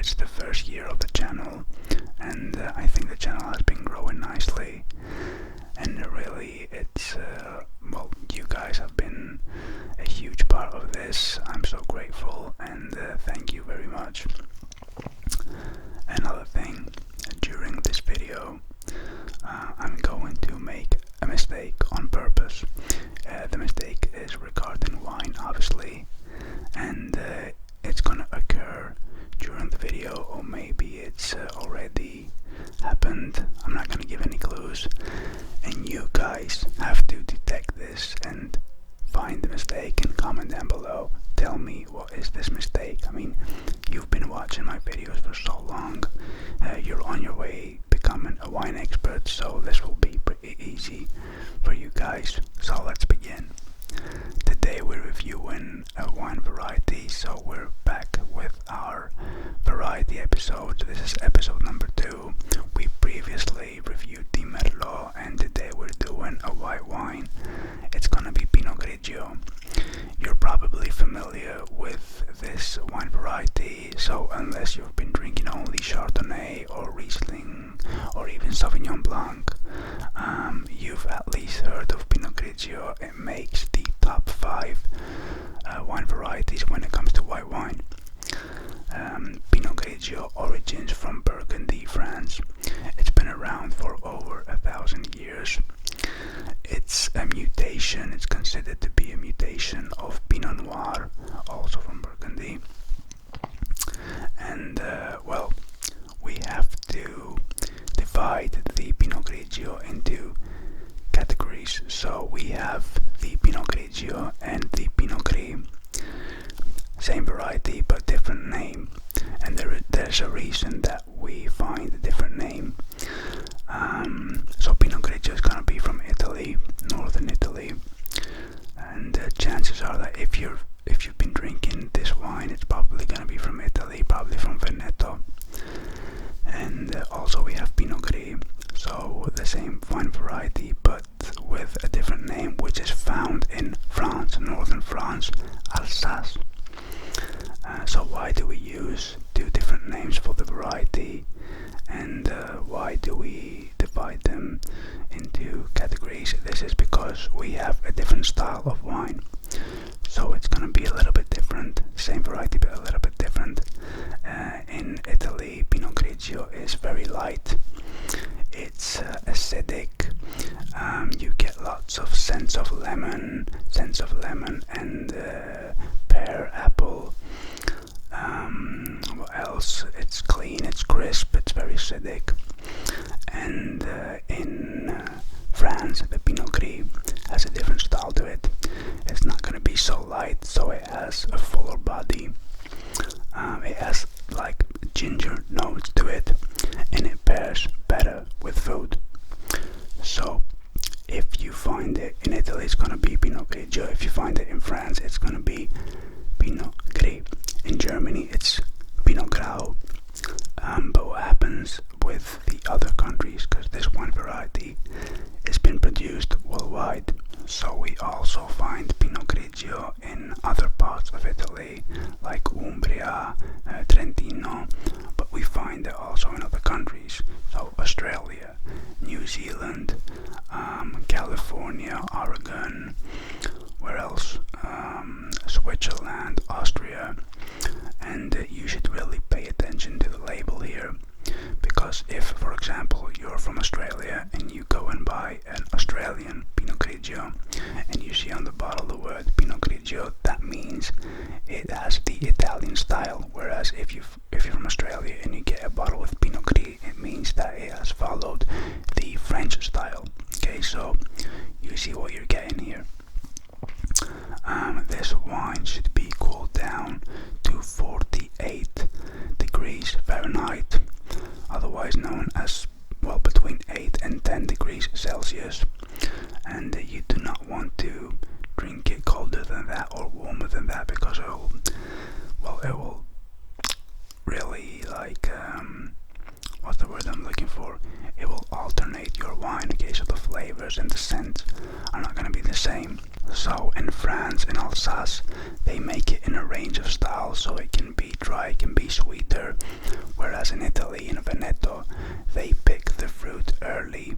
it's the first year of the channel, and I think the channel has been growing nicely, and really it's well, you guys have been a huge part of this. I'm so grateful, and thank you very much. Another thing, during this video I'm going to make a mistake on purpose. The mistake is regarding wine, obviously, and it's gonna occur during the video, or maybe it's already happened. I'm not gonna give any clues, and you guys have to detect this and find the mistake and comment down below. Tell me, what is this mistake? I mean, you've been watching my videos for so long, you're on your way becoming a wine expert, so this will be pretty easy for you guys. So let's begin. Today we're reviewing a wine variety, so we're back with our variety episode. This is episode number 2. We previously reviewed the Merlot, and today we're doing a white wine. It's gonna be Pinot Grigio. You're probably familiar with this wine variety, so unless you've been drinking only Chardonnay or Riesling or even Sauvignon Blanc, you've at least heard of Pinot Grigio. It makes the top 5 wine varieties when it comes to white wine. Pinot Grigio origins from Burgundy, France. It's been around for over 1,000 years. It's a mutation, it's considered to be a mutation of Pinot Noir, also from Burgundy. And well, we have to divide the Pinot Grigio into categories. So we have the Pinot Grigio and the Pinot Gris. Same variety but different name, and there's a reason that we find a different name. So Pinot Grigio is gonna be from Italy, northern Italy, and chances are that if you've been drinking this wine, it's probably gonna be from Italy, probably from Veneto. And also we have Pinot Gris, so the same wine variety but with a different name, which is found in France, northern France, Alsace. So why do we use 2 different names for the variety, and why do we divide them into categories? This is because we have a different style of wine, so it's gonna be a little bit different. Same variety but a little bit different. In Italy, Pinot Grigio is very light. It's acidic. You get lots of scents of lemon and pear, apple. What else? It's clean, it's crisp, it's very acidic. And in France, the Pinot Gris has a different style to it. It's not going to be so light, so it has a fuller body. It has like ginger notes to it, and it pairs better with food. So if you find it in Italy, it's going to be Pinot Grigio. If you find it in France, it's going to be Pinot Gris. In Germany, it's Pinot Grau. But what happens with the other countries, because this wine variety has been produced worldwide, so we also find Pinot Grigio in other parts of Italy, like Umbria, Trentino, but we find it also in other countries, so Australia, New Zealand, California, Oregon, where else? Switzerland, Austria. And you should really pay attention to the label here, because if, for example, you're from Australia and you go and buy an Australian Pinot Grigio and you see on the bottle the word Pinot Grigio, that means it has the Italian style, whereas if you're from Australia and you get a bottle with Pinot Gris, it means that it has followed the French style. Okay, so you see what you're getting here. This wine should be cooled down to 48 degrees Fahrenheit, otherwise known as, well, between 8 and 10 degrees Celsius. And you do not want to drink it colder than that or warmer than that, because it will really, like, what's the word I'm looking for? It will alternate your wine. Okay, so the flavors and the scents are not going to be the same. So in France, in Alsace, they make it in a range of styles, so it can be dry, it can be sweeter, whereas in Italy, in Veneto, they pick the fruit early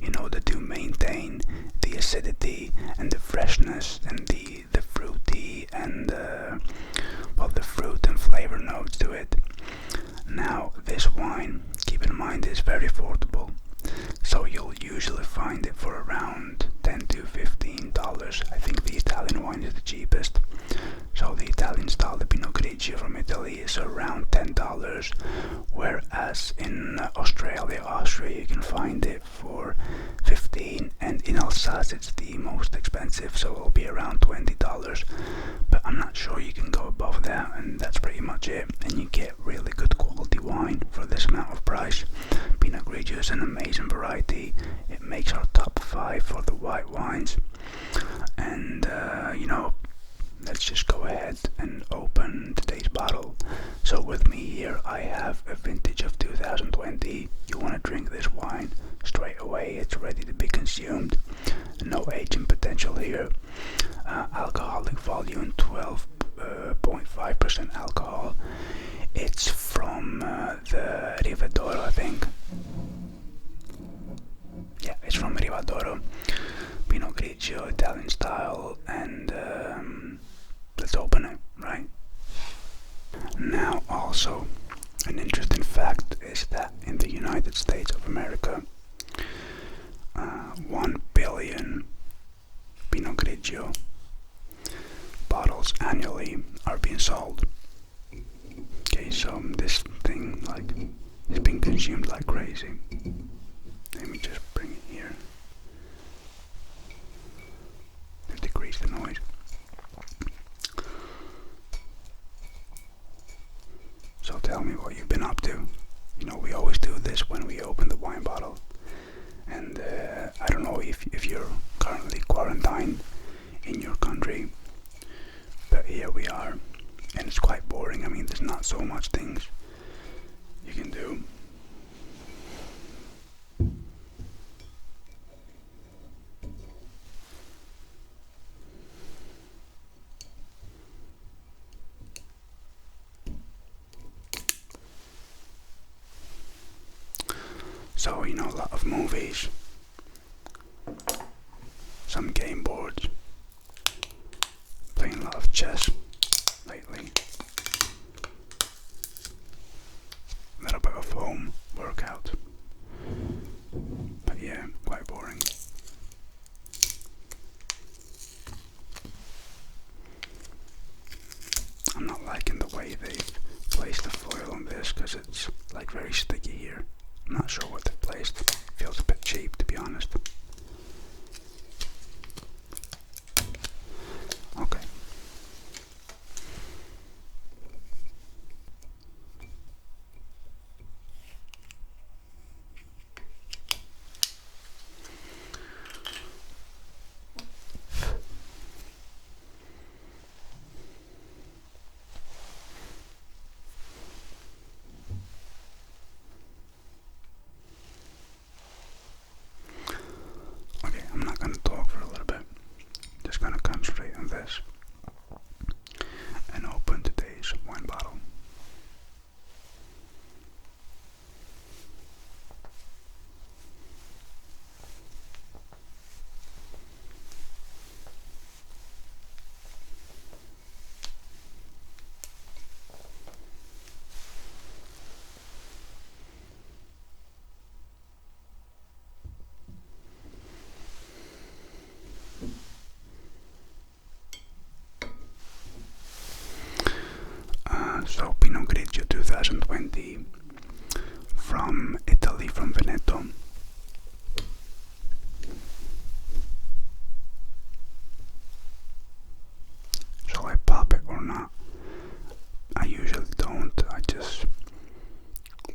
in order to maintain the acidity and the freshness and the fruity and well, the fruit and flavor notes to it. Now this wine, keep in mind, is very affordable, so you'll usually find it for around $10 to $15. I think the Italian wine is the cheapest. So the Italian style, the Pinot Grigio from Italy, is around $10, whereas in Austria you can find it for $15, and in Alsace it's the most expensive, so it'll be around $20. But I'm not sure you can go above that, and that's pretty much it. And you get really good quality wine for this amount of price. Pinot Grigio is an amazing variety. It makes our top 5 for the white wines, and let's just go ahead and open today's bottle. So with me here I have a vintage of 2020. You want to drink this wine straight away, it's ready to be consumed. No aging potential here. Alcoholic volume 12.5% alcohol. It's from the Rivadoro, I think. Yeah, it's from Rivadoro. Pinot Grigio, Italian style, and let's open it, right? Now also, an interesting fact is that in the United States of America, 1 billion Pinot Grigio bottles annually are being sold. Okay, so this thing is being consumed like crazy. Let me just bring it here to decrease the noise. So tell me what you've been up to. We always do this when we open the wine bottle. And I don't know if you're currently quarantined in your country, but here we are, and it's quite boring. I mean, there's not so much things you can do. So, a lot of movies, some game boards, playing a lot of chess lately, a little bit of home workout, but yeah, quite boring. I'm not liking the way they've placed the foil on this, because it's very sticky here. I'm not sure what they've placed. Feels a bit cheap, to be honest. Okay. I'm not going to talk for a little bit. Just going to concentrate on this and open today's wine bottle. So Pinot Grigio 2020 from Italy, from Veneto. Shall I pop it or not? I usually don't. I just,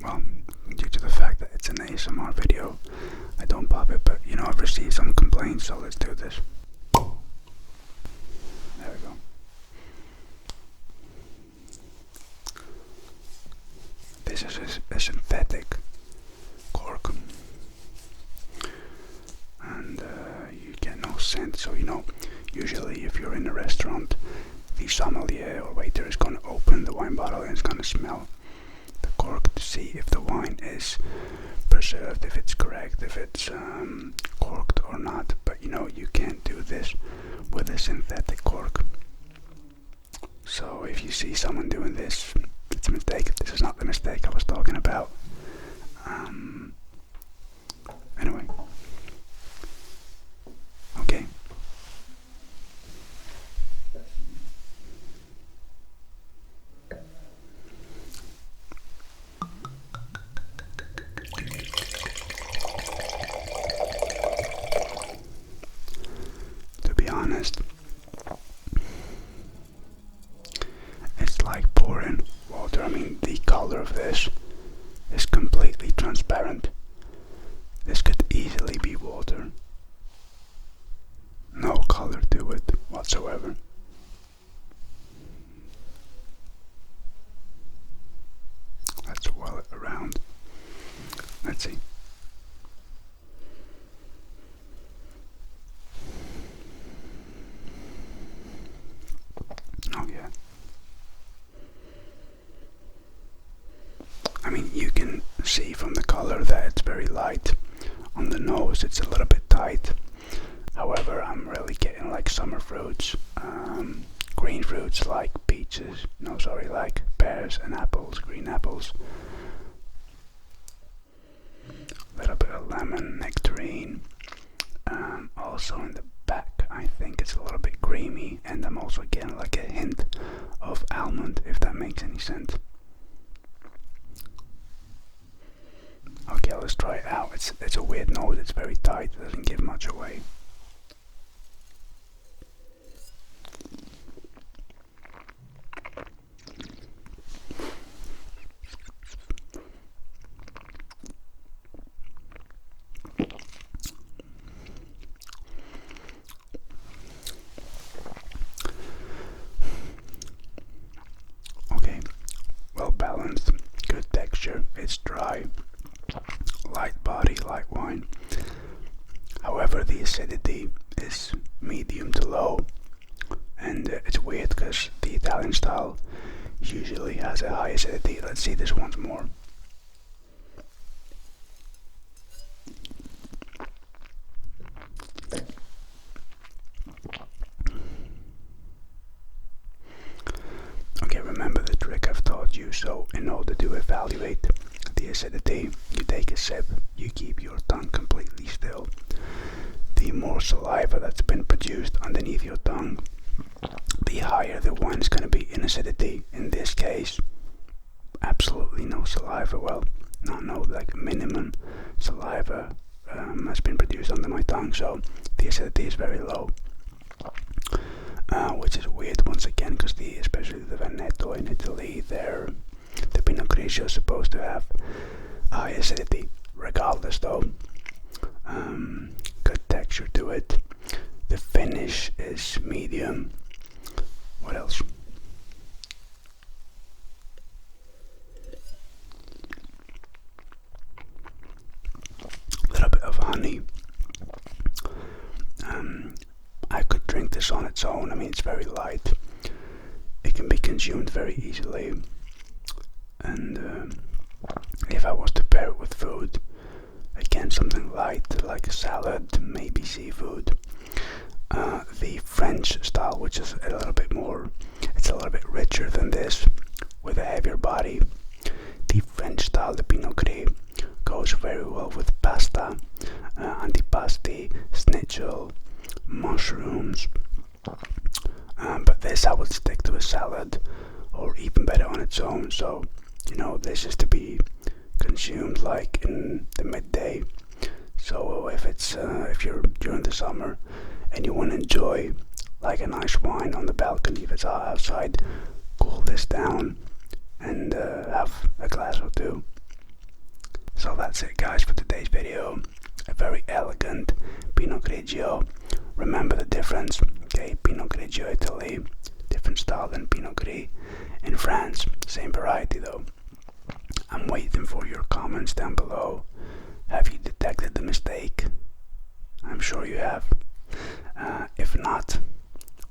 well, due to the fact that it's an ASMR video, I don't pop it, but I've received some complaints, so let's do this. There we go. This is a synthetic cork, and you get no scent. So usually if you're in a restaurant, the sommelier or waiter is going to open the wine bottle and it's going to smell the cork to see if the wine is preserved, if it's correct, if it's corked or not. But you know, you can't do this with a synthetic cork. So if you see someone doing this, it's a mistake. This is not the mistake I was talking about. Anyway. Okay. To be honest, it's like pouring water. I mean, the color of this is completely transparent. This could easily be water. No color to it whatsoever. Let's swirl it around. Let's see. Oh yeah. I mean, you can see from the color that it's very light. On the nose it's a little bit tight. However, I'm really getting like summer fruits, green fruits like peaches, like pears and apples, green apples. A little bit of lemon, nectarine. Also in the back, I think it's a little bit creamy, and I'm also getting like a hint of almond, if that makes any sense. Okay, let's try it out. It's a weird nose, it's very tight, it doesn't give much away. Okay, well balanced, good texture, it's dry. Light body, light wine. However, the acidity is medium to low, and it's weird because the Italian style usually has a high acidity. Let's see this once more. Okay, remember the trick I've taught you. So in order to evaluate the acidity, you take a sip, you keep your tongue completely still. The more saliva that's been produced underneath your tongue, the higher the wine is going to be in acidity. In this case, absolutely no saliva. Well, no, like minimum saliva has been produced under my tongue, so the acidity is very low. Which is weird once again, because especially the Veneto in Italy, the Pinot Grigio is supposed to have high acidity. Regardless though, good texture to it. The finish is medium. What else? A little bit of honey. I could drink this on its own. I mean, it's very light. It can be consumed very easily. And if I was to pair it with food, again something light like a salad, maybe seafood. The French style, which is a little bit more, it's a little bit richer than this, with a heavier body. The French style, the Pinot Grigio, goes very well with pasta, antipasti, schnitzel, mushrooms. But this I would stick to a salad, or even better on its own. So, you know, this is to be consumed like in the midday. So if you're during the summer and you want to enjoy like a nice wine on the balcony, if it's outside, cool this down and have a glass or two. So that's it guys for today's video. A very elegant Pinot Grigio. Remember the difference, okay? Pinot Grigio Italy, different style than Pinot Gris in France, same variety though. I'm waiting for your comments down below. Have you detected the mistake? I'm sure you have. If not,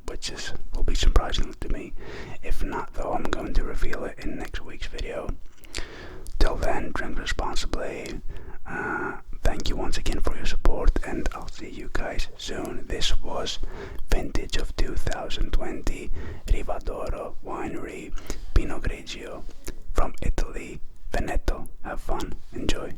which will be surprising to me, if not though, I'm going to reveal it in next week's video. Till 2020 Rivadoro Winery Pinot Grigio from Italy, Veneto. Have fun, enjoy.